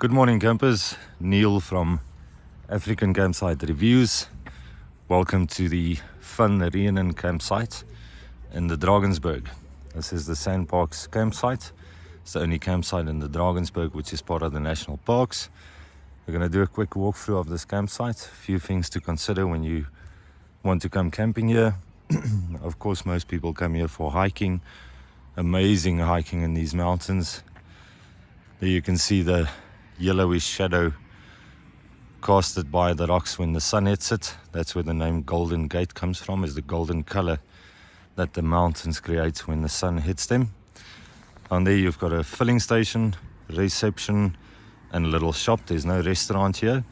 Good morning campers, Neil from African Campsite Reviews. Welcome to the Glen Reenen campsite in the Drakensberg. This is the Sandparks campsite. It's the only campsite in the Drakensberg which is part of the national parks. We're going to do a quick walkthrough of this campsite. A few things to consider when you want to come camping here. Of course, most people come here for hiking. Amazing hiking in these mountains. There you can see the yellowish shadow casted by the rocks when the sun hits it. That's where the name Golden Gate comes from, is the golden color that the mountains create when the sun hits them. And there you've got a filling station, reception, and a little shop. There's no restaurant here.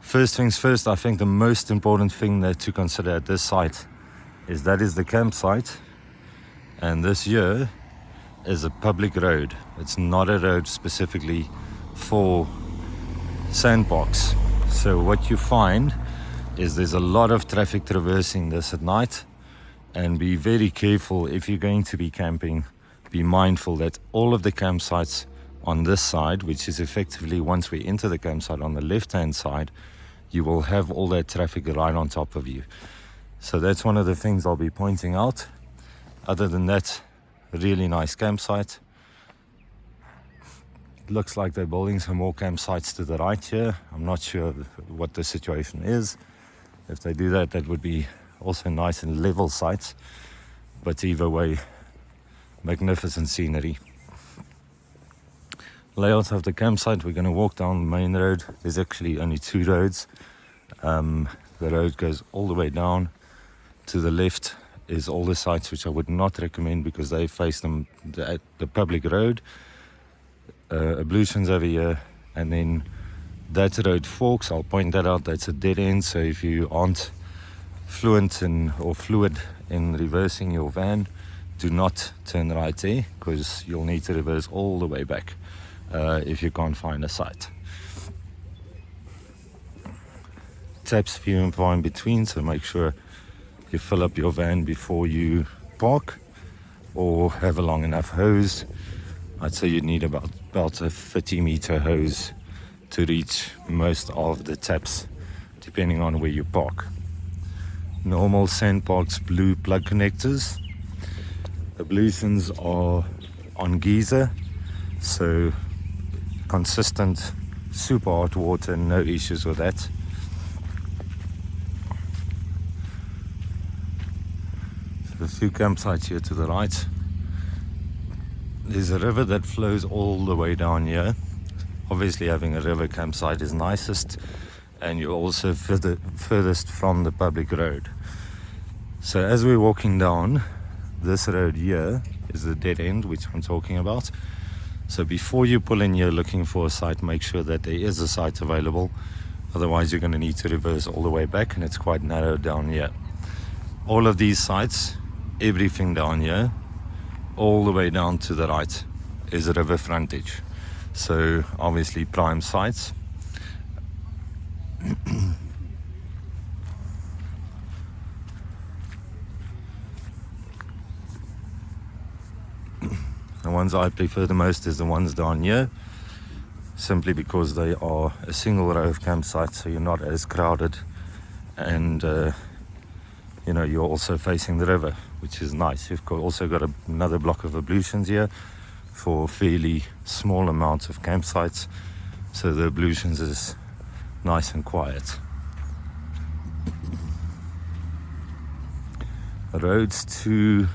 First things first, I think the most important thing that to consider at this site is that is the campsite, and this here is a public road. It's not a road specifically for Sandparks. So what you find is there's a lot of traffic traversing this at night, and be very careful if you're going to be camping. Be mindful that all of the campsites on this side, which is effectively once we enter the campsite on the left hand side, you will have all that traffic right on top of you. So that's one of the things I'll be pointing out. Other than that, really nice campsite. It looks like they're building some more campsites to the right here. I'm not sure what the situation is. If they do that, that would be also nice and level sites. But either way, magnificent scenery. Layout of the campsite, we're going to walk down the main road. There's actually only two roads. The road goes all the way down. To the left is all the sites which I would not recommend because they face the public road. Ablutions over here, and then that road forks. I'll point that out. That's a dead end, so if you aren't fluid in reversing your van, do not turn right there, because you'll need to reverse all the way back if you can't find a site. Taps few and far in between, so make sure you fill up your van before you park, or have a long enough hose. I'd say you need about a 30-meter hose to reach most of the taps, depending on where you park. Normal Sandparks blue plug connectors. Ablutions are on geyser, so consistent, super hot water, no issues with that. So a few campsites here to the right. There's a river that flows all the way down here. Obviously having a river campsite is nicest, and you're also furthest from the public road. So as we're walking down, this road here is the dead end which I'm talking about. So before you pull in here looking for a site, make sure that there is a site available. Otherwise you're going to need to reverse all the way back, and it's quite narrow down here. All of these sites, everything down here, all the way down to the right, is a river frontage. So obviously prime sites. The ones I prefer the most is the ones down here, simply because they are a single row of campsites, so you're not as crowded, and you're also facing the river, which is nice. You've also got another block of ablutions here for fairly small amounts of campsites, so the ablutions is nice and quiet. The roads to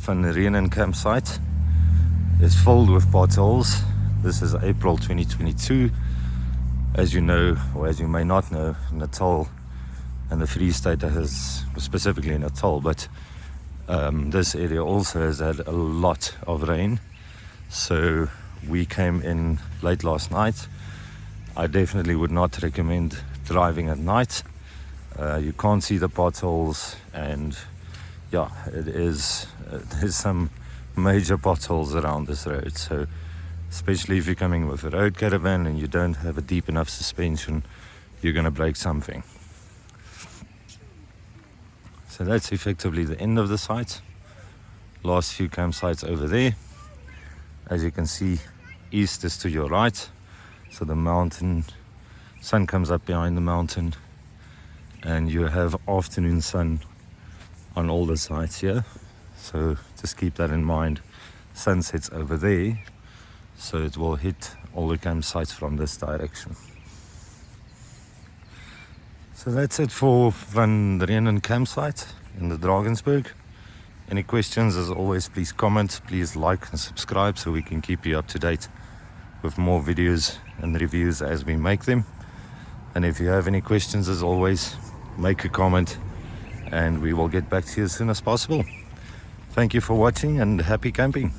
Glen Reenen campsite is filled with potholes. This is April 2022. As you know, or as you may not know, Natal and the Free State has, specifically Natal, but this area also has had a lot of rain. So we came in late last night. I definitely would not recommend driving at night. You can't see the potholes, and yeah, there's some major potholes around this road. So especially if you're coming with a road caravan and you don't have a deep enough suspension, you're going to break something. So that's effectively the end of the site. Last few campsites over there. As you can see, east is to your right, So the mountain, sun comes up behind the mountain, and you have afternoon sun on all the sides here. So just keep that in mind. Sun sets over there, so it will hit all the campsites from this direction. So that's it for Glen Reenen campsite in the Drakensberg. Any questions, as always, please comment, please like and subscribe so we can keep you up to date with more videos and reviews as we make them. And if you have any questions, as always, make a comment and we will get back to you as soon as possible. Thank you for watching and happy camping.